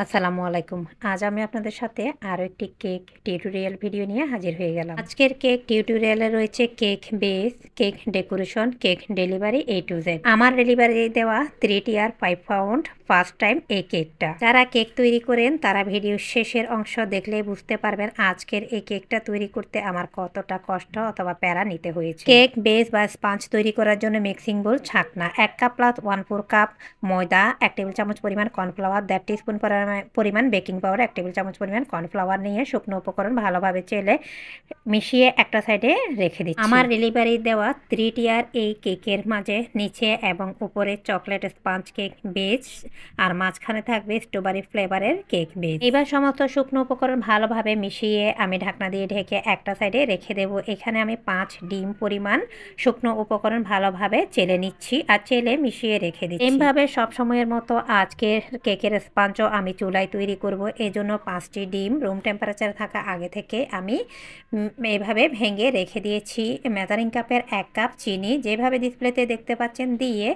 আসসালামু আলাইকুম। আজ আমি আপনাদের সাথে আরও একটি কেক টিউটোরিয়াল ভিডিও নিয়ে হাজির হয়ে গেলাম। আজকের কেক টিউটোরিয়ালে রয়েছে cake base, cake decoration, cake delivery A to Z। আমার ডেলিভারি দেওয়া 3 টিয়ার 5 পাউন্ড ফার্স্ট টাইম এই কেকটা। যারা কেক তৈরি করেন তারা ভিডিওর শেষের অংশ দেখলেই বুঝতে পারবেন আজকের এই কেকটা তৈরি করতে আমার কতটা কষ্ট অথবা প্যারা নিতে হয়েছে। কেক বেস বা স্পঞ্জ তৈরি করার জন্য মিক্সিং বোল, ছাকনা 1 কাপ প্লাস 1/4 কাপ ময়দা, 1 টেবিল চামচ পরিমাণ কর্নফ্লাওয়ার, 1.5 টিস্পুন পরিমাণ বেকিং পাউডার, 1 টেবিল চামচ পরিমাণ কর্নফ্লাওয়ার নিয়ে শুকনো উপকরণ ভালোভাবে চেলে মিশিয়ে একটা সাইডে রেখে দিচ্ছি। আমার ডেলিভারি দেওয়া 3 টিয়ার এই কেকের মাঝে নিচে এবং উপরে চকলেট স্পঞ্জ কেক বেস আর মাঝখানে থাকবে স্ট্রবেরি ফ্লেভারের কেক বেস। এবার সমস্ত শুকনো উপকরণ ভালোভাবে মিশিয়ে আমি ঢাকনা দিয়ে ঢেকে একটা সাইডে রেখে দেব। এখানে আমি 5 ডিম পরিমাণ শুকনো উপকরণ ভালোভাবে চেলে নিচ্ছি আর চেলে মিশিয়ে রেখে দিচ্ছি। এইভাবে সব সময়ের মতো আজকের কেকের স্পঞ্জও আমি চুলায় তৈরি করব। এজন্য 5টি ডিম রুম টেম্পারেচার থাকা আগে থেকে আমি এইভাবে ভেঙে রেখে দিয়েছি। মেজারিং কাপের 1 কাপ চিনি যেভাবে ডিসপ্লেতে দেখতে পাচ্ছেন দিয়ে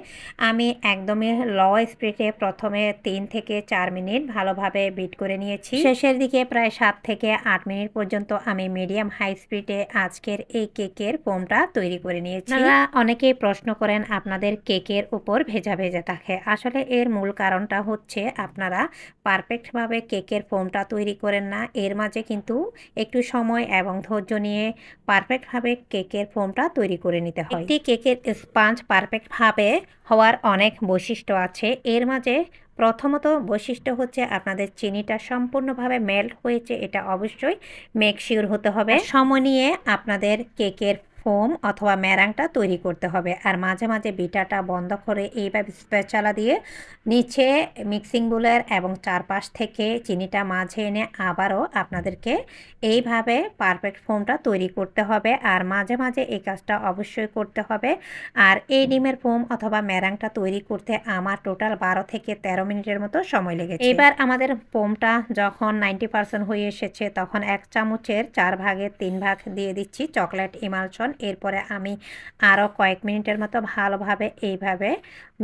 আমি একদমই লো স্পিডে প্রথমে 3 থেকে 4 মিনিট ভালোভাবে বিট করে নিয়েছি। শেষের দিকে প্রায় 7 থেকে 8 মিনিট পর্যন্ত আমি মিডিয়াম হাই স্পিডে আজকের এই কেকের ফোমটা তৈরি করে নিয়েছি। আপনারা অনেকেই প্রশ্ন করেন আপনাদের কেকের উপর ভেজা ভেজা থাকে। আসলে এর মূল কারণটা হচ্ছে আপনারা পারফেক্টভাবে কেকের ফোমটা তৈরি করেন না। এর মাঝে কিন্তু একটু সময় এবং ধৈর্য নিয়ে পারফেক্টভাবে কেকের ফোমটা তৈরি করে নিতে হয়। একটি কেকের স্পঞ্জ পারফেক্টভাবে হওয়ার অনেক বৈশিষ্ট্য আছে। এর মাঝে প্রথমত বৈশিষ্ট্য হচ্ছে আপনাদের চিনিটা সম্পূর্ণভাবে মেল্ট হয়েছে, এটা অবশ্যই মেক শিওর হতে হবে। সময় নিয়ে আপনাদের কেকের ফোম অথবা ম্যারাংটা তৈরি করতে হবে। আর মাঝে মাঝে বিটাটা বন্ধ করে এইভাবে স্প্যাচালা দিয়ে নিচে মিক্সিং বোলের এবং চারপাশ থেকে চিনিটা মাঝে এনে আবারও আপনাদেরকে এইভাবে পারফেক্ট ফোমটা তৈরি করতে হবে। আর মাঝে মাঝে এই কাজটা অবশ্যই করতে হবে। আর এই ডিমের ফোম অথবা ম্যারাংটা তৈরি করতে আমার টোটাল 12 থেকে 13 মিনিটের মতো সময় লেগেছে। এবার আমাদের ফোমটা যখন 90% হয়ে এসেছে তখন 1 চামচের 4 ভাগের 3 ভাগ দিয়ে দিচ্ছি চকলেট ইমালশন। এরপরে আমি আরও কয়েক মিনিটের মতো ভালোভাবে এইভাবে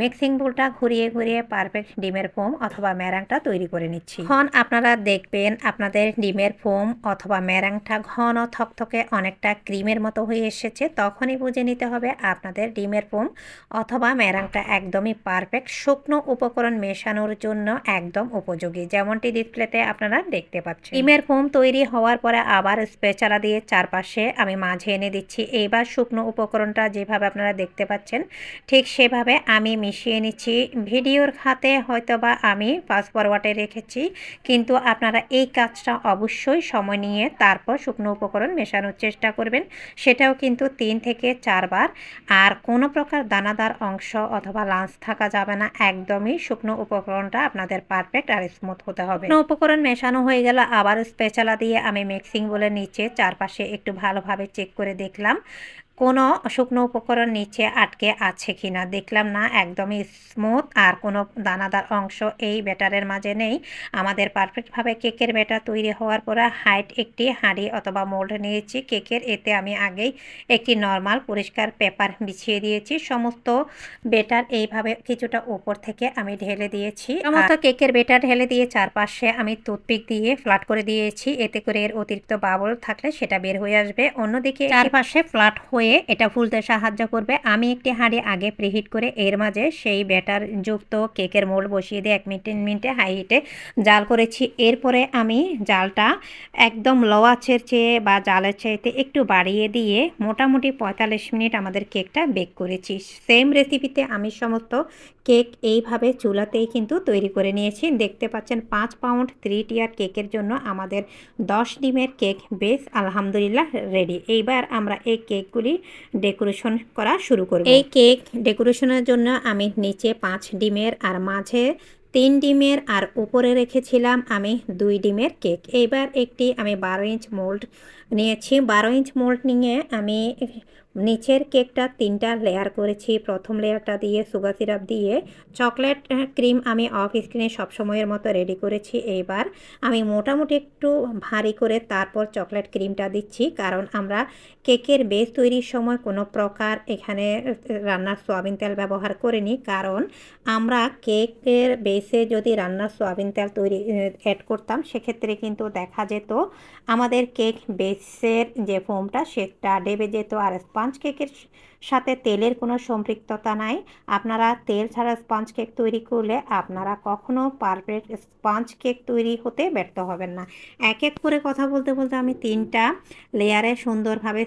মিক্সিং বোলটা ঘুরিয়ে ঘুরিয়ে পারফেক্ট ডিমের ফোম অথবা ম্যারাংটা তৈরি করে নিচ্ছি। এখন আপনারা দেখবেন আপনাদের ডিমের ফোম অথবা ম্যারাংটা ঘন থকথকে অনেকটা ক্রিমের মতো হয়ে এসেছে। তখনই বুঝে নিতে হবে আপনাদের ডিমের ফোম অথবা ম্যারাংটা একদমই পারফেক্ট শুকনো উপকরণ মেশানোর জন্য একদম উপযোগী, যেমনটি ডিসপ্লেতে আপনারা দেখতে পাচ্ছেন। ডিমের ফোম তৈরি হওয়ার পরে আবার স্প্যাচালা দিয়ে চারপাশে আমি মাঝে এনে দিচ্ছি। এইবার শুকনো উপকরণটা যেভাবে আপনারা দেখতে পাচ্ছেন ঠিক সেভাবে আমি মিশিয়ে নিচ্ছি। ভিডিওর খাতে হয়তোবা আমি ফাস্ট ফরওয়ার্ডে রেখেছি, কিন্তু আপনারা এই কাজটা অবশ্যই সময় নিয়ে তারপর শুকনো উপকরণ মেশানোর চেষ্টা করবেন। সেটাও কিন্তু 3 থেকে 4 বার। আর কোনো প্রকার দানাদার অংশ অথবা লাঞ্চ থাকা যাবে না। একদমই শুকনো উপকরণটা আপনাদের পারফেক্ট আর স্মুথ হতে হবে। শুকনো উপকরণ মেশানো হয়ে গেল, আবার স্প্যাচালা দিয়ে আমি মিক্সিং বোলের নিচে চারপাশে একটু ভালোভাবে চেক করে দেখলাম কোনো শুকনো উপকরণ নিচে আটকে আছে কিনা। দেখলাম না, একদমই স্মুথ আর কোনো দানাদার অংশ এই ব্যাটারের মাঝে নেই। আমাদের পারফেক্টভাবে কেকের ব্যাটার তৈরি হওয়ার পরে হাইট একটি হাঁড়ি অথবা মোল্ড নিয়েছি কেকের। এতে আমি আগেই একটি নর্মাল পরিষ্কার পেপার বিছিয়ে দিয়েছি। সমস্ত ব্যাটার এইভাবে কিছুটা উপর থেকে আমি ঢেলে দিয়েছি। সমস্ত কেকের ব্যাটার ঢেলে দিয়ে চারপাশে আমি টুথপিক দিয়ে ফ্ল্যাট করে দিয়েছি। এতে করে এর অতিরিক্ত বাবল থাকলে সেটা বের হয়ে আসবে। অন্যদিকে চারপাশে ফ্ল্যাট হয়ে এটা ফুলতে সাহায্য করবে। আমি একটি হাঁড়ি আগে প্রিহিট করে এর মাঝে সেই ব্যাটার যুক্ত কেকের মোল্ড বসিয়ে দিয়ে 1 মিনিটে হাই হিটে জাল করেছি। এরপরে আমি জালটা একদম লো আঁচের চেয়ে বা জালের চাইতে একটু বাড়িয়ে দিয়ে মোটামুটি 45 মিনিট আমাদের কেকটা বেক করেছি। সেম রেসিপিতে আমি সমস্ত কেক এইভাবে চুলাতেই কিন্তু তৈরি করে নিয়েছি। দেখতে পাচ্ছেন 5 পাউন্ড 3 টিয়ার কেকের জন্য আমাদের 10 ডিমের কেক বেস আলহামদুলিল্লাহ রেডি। এইবার আমরা এই কেকগুলি ডেকোরেশন করা শুরু করব। এই কেক ডেকোরেশনের জন্য আমি নিচে 5 ডিমের আর মাঝে 3 ডিমের আর উপরে রেখেছিলাম আমি 2 ডিমের কেক। এইবার একটি আমি 12 ইঞ্চ মোল্ড নিয়েছি। 12 ইঞ্চ মোল্ড নিয়ে আমি নিচের কেকটা 3টা লেয়ার করেছি। প্রথম লেয়ারটা দিয়ে সুগার সিরাপ দিয়ে চকলেট ক্রিম আমি অফ স্ক্রিনে সবসময়ের মতো রেডি করেছি। এইবার আমি মোটামুটি একটু ভারী করে তারপর চকলেট ক্রিমটা দিচ্ছি, কারণ আমরা কেকের বেস তৈরির সময় কোনো প্রকার এখানে রান্নার সয়াবিন তেল ব্যবহার করিনি। কারণ আমরা কেকের বেসে যদি রান্নার সয়াবিন তেল অ্যাড করতাম, সেক্ষেত্রে কিন্তু দেখা যেত আমাদের কেক বেসের যে ফোমটা সেটা ডেবে যেত। আর স্পঞ্জ কেকের সাথে তেলের কোনো সম্পৃক্ততা নাই। আপনারা তেল ছাড়া স্পঞ্জ কেক তৈরি করলে আপনারা কখনো পারফেক্ট স্পঞ্জ কেক তৈরি হতে ব্যর্থ হবেন না। এক এক করে কথা বলতে বলতে আমি 3টা লেয়ারে সুন্দরভাবে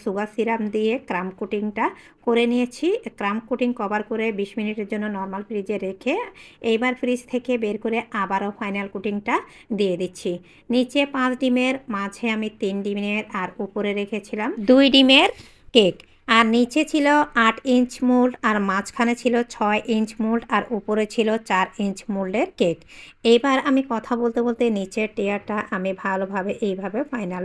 সুগার সিরাপ দিয়ে ক্রাম কোটিংটা করে নিয়েছি। ক্রাম কোটিং কভার করে 20 মিনিটের জন্য নর্মাল ফ্রিজে রেখে এইবার ফ্রিজ থেকে বের করে আবারও ফাইনাল কোটিংটা দিয়ে দিচ্ছি। নিচে 5 ডিমের, মাঝে আমি 3 ডিমের আর উপরে রেখেছিলাম 2 ডিমের কেক। আর নিচে ছিল 8 ইঞ্চ মোল্ড, আর মাঝখানে ছিল 6 ইঞ্চ মোল্ড, আর উপরে ছিল 4 ইঞ্চ মোল্ডের কেক। এইবার আমি কথা বলতে বলতে নিচের টিয়ারটা আমি ভালোভাবে এইভাবে ফাইনাল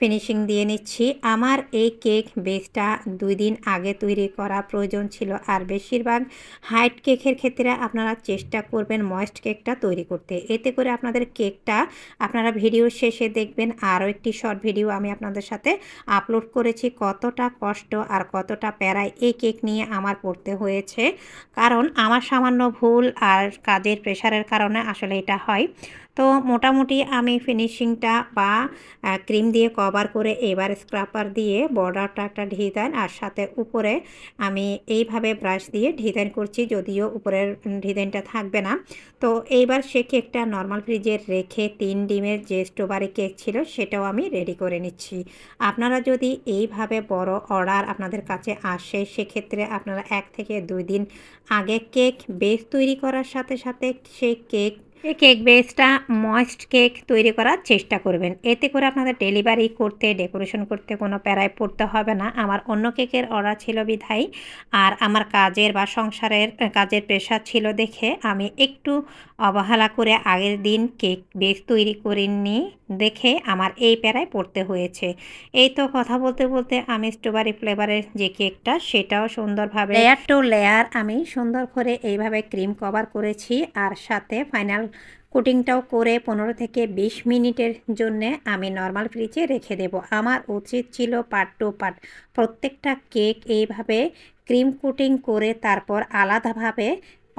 ফিনিশিং দিয়ে নিচ্ছি। আমার এই কেক বেসটা 2 দিন আগে তৈরি করা প্রয়োজন ছিল। আর বেশিরভাগ হাইট কেকের ক্ষেত্রে আপনারা চেষ্টা করবেন ময়েস্ট কেকটা তৈরি করতে। এতে করে আপনাদের কেকটা আপনারা ভিডিও শেষে দেখবেন। আরও একটি শর্ট ভিডিও আমি আপনাদের সাথে আপলোড করেছি কতটা কষ্ট আর কতটা প্যারায় এই কেক নিয়ে আমার পড়তে হয়েছে। কারণ আমার সামান্য ভুল আর কাজের প্রেশারের কারণে আসলে এটা হয়। তো মোটামুটি আমি ফিনিশিংটা বা ক্রিম দিয়ে কভার করে এবার স্ক্রাপার দিয়ে বর্ডারটা একটা ডিজাইন, আর সাথে উপরে আমি এইভাবে ব্রাশ দিয়ে ডিজাইন করছি, যদিও উপরের ডিজাইনটা থাকবে না। তো এইবার সে কেকটা নর্মাল ফ্রিজে রেখে 3 ডিমের যে স্ট্রবেরি কেক ছিল সেটাও আমি রেডি করে নিচ্ছি। আপনারা যদি এইভাবে বড় অর্ডার আপনাদের কাছে আসে, সেক্ষেত্রে আপনারা 1 থেকে 2 দিন আগে কেক বেস তৈরি করার সাথে সাথে সেই কেক বেসটা ময়েস্ট কেক তৈরি করার চেষ্টা করবেন। এতে করে আপনাদের ডেলিভারি করতে, ডেকোরেশন করতে কোনো প্যারায় পড়তে হবে না। আমার অন্য কেকের অর্ডার ছিল বিধায় আর আমার কাজের বা সংসারের কাজের প্রেশার ছিল দেখে আমি একটু অবহেলা করে আগের দিন কেক বেস তৈরি করিনি দেখে আমার এই প্যারায় পড়তে হয়েছে। এই তো কথা বলতে বলতে আমি স্ট্রবেরি ফ্লেভারের যে কেকটা সেটাও সুন্দরভাবে লেয়ার টু লেয়ার আমি সুন্দর করে এইভাবে ক্রিম কভার করেছি। আর সাথে ফাইনাল কোটিংটাও করে 15 থেকে 20 মিনিটের জন্য আমি নর্মাল ফ্রিজে রেখে দেব। আমার উচিত ছিল পার্ট টু পার্ট প্রত্যেকটা কেক এইভাবে ক্রিম কোটিং করে তারপর আলাদাভাবে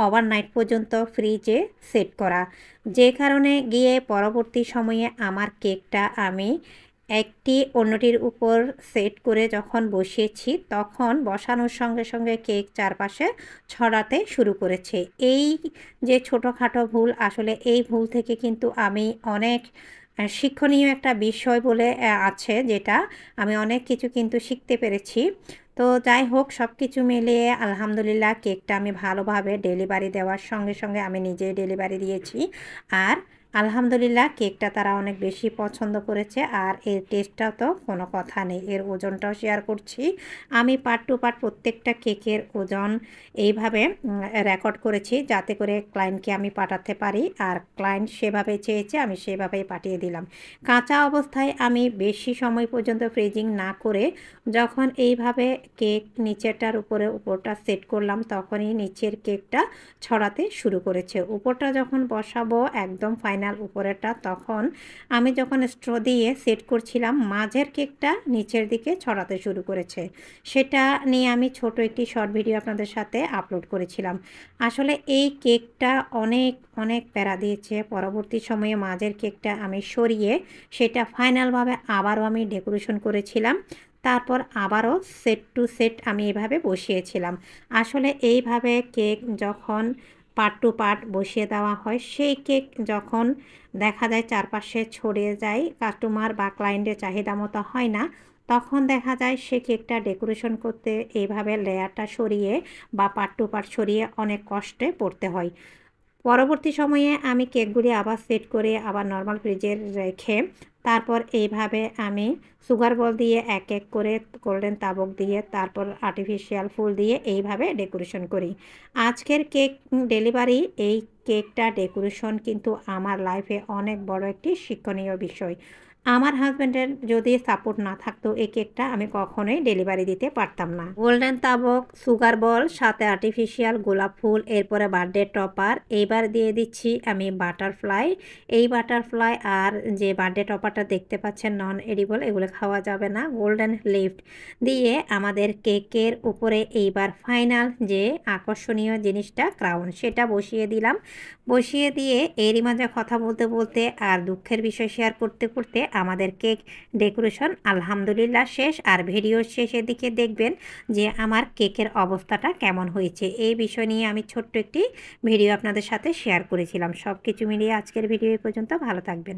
ওভারনাইট পর্যন্ত ফ্রিজে সেট করা, যে কারণে গিয়ে পরবর্তী সময়ে আমার কেকটা আমি একটি অন্যটির উপর সেট করে যখন বসিয়েছি, তখন বসানোর সঙ্গে সঙ্গে কেক চারপাশে ছড়াতে শুরু করেছে। এই যে ছোটোখাটো ভুল, আসলে এই ভুল থেকে কিন্তু আমি অনেক শিক্ষণীয় একটা বিষয় বলে আছে, যেটা আমি অনেক কিছু কিন্তু শিখতে পেরেছি। তো যাই হোক, সব কিছু মিলিয়ে আলহামদুলিল্লাহ কেকটা আমি ভালোভাবে ডেলিভারি দেওয়ার সঙ্গে সঙ্গে আমি নিজেই ডেলিভারি দিয়েছি। আর আলহামদুলিল্লাহ কেকটা তারা অনেক বেশি পছন্দ করেছে। আর এর টেস্টটাও তো কোনো কথা নেই, এর ওজনটাও শেয়ার করছি। আমি পার্ট টু পার্ট প্রত্যেকটা কেকের ওজন এইভাবে রেকর্ড করেছি, যাতে করে ক্লায়েন্টকে আমি পাঠাতে পারি। আর ক্লায়েন্ট সেভাবে চেয়েছে, আমি সেভাবেই পাঠিয়ে দিলাম। কাঁচা অবস্থায় আমি বেশি সময় পর্যন্ত ফ্রিজিং না করে যখন এইভাবে কেক নিচেরটার উপরে উপরটা সেট করলাম, তখনই নিচের কেকটা ছড়াতে শুরু করেছে। উপরটা যখন বসাবো একদম ফাইনাল উপরেরটা, তখন আমি যখন স্ট্র দিয়ে সেট করছিলাম, মাঝের কেকটা নিচের দিকে ছড়াতে শুরু করেছে। সেটা নিয়ে আমি ছোট একটি শর্ট ভিডিও আপনাদের সাথে আপলোড করেছিলাম। আসলে এই কেকটা অনেক অনেক প্যারা দিয়েছে। পরবর্তী সময়ে মাঝের কেকটা আমি সরিয়ে সেটা ফাইনালভাবে আবারও আমি ডেকোরেশন করেছিলাম। তারপর আবারও সেট টু সেট আমি এভাবে বসিয়েছিলাম। আসলে এইভাবে কেক যখন পার্ট টু পার্ট বসিয়ে দেওয়া হয়, সেই কেক যখন দেখা যায় চারপাশে ছড়িয়ে যায়, কাস্টমার বা ক্লায়েন্টের চাহিদা মতো হয় না, তখন দেখা যায় সে কেকটা ডেকোরেশন করতে এইভাবে লেয়ারটা সরিয়ে বা পার্ট টু পার্ট সরিয়ে অনেক কষ্টে পড়তে হয়। পরবর্তী সময়ে আমি কেকগুলি আবার সেট করে আবার নর্মাল ফ্রিজে রেখে তারপর এইভাবে আমি সুগার বল দিয়ে এক এক করে গোল্ডেন তাবক দিয়ে তারপর আর্টিফিশিয়াল ফুল দিয়ে এইভাবে ডেকোরেশন করি। আজকের কেক ডেলিভারি, এই কেকটা ডেকোরেশন কিন্তু আমার লাইফে অনেক বড় একটি শিক্ষণীয় বিষয়। আমার হাজব্যান্ডের যদি সাপোর্ট না থাকতো এই কেকটা আমি কখনোই ডেলিভারি দিতে পারতাম না। গোল্ডেন তাবক, সুগার বল, সাথে আর্টিফিশিয়াল গোলাপ ফুল, এরপরে বার্থডে টপার, এইবার দিয়ে দিচ্ছি আমি বাটারফ্লাই। এই বাটারফ্লাই আর যে বার্থডে টপারটা দেখতে পাচ্ছেন নন এডিবল, এগুলো খাওয়া যাবে না। গোল্ডেন লিফট দিয়ে আমাদের কেকের উপরে এইবার ফাইনাল যে আকর্ষণীয় জিনিসটা ক্রাউন, সেটা বসিয়ে দিলাম। বসিয়ে দিয়ে এরই মাঝে কথা বলতে বলতে আর দুঃখের বিষয় শেয়ার করতে করতে আমাদের কেক ডেকোরেশন আলহামদুলিল্লাহ শেষ। আর ভিডিওর শেষের দিকে দেখবেন যে আমার কেকের অবস্থাটা কেমন হয়েছে। এই বিষয় নিয়ে আমি ছোট্ট একটি ভিডিও আপনাদের সাথে শেয়ার করেছিলাম। সব কিছু মিলিয়ে আজকের ভিডিও এই পর্যন্ত। ভালো থাকবেন।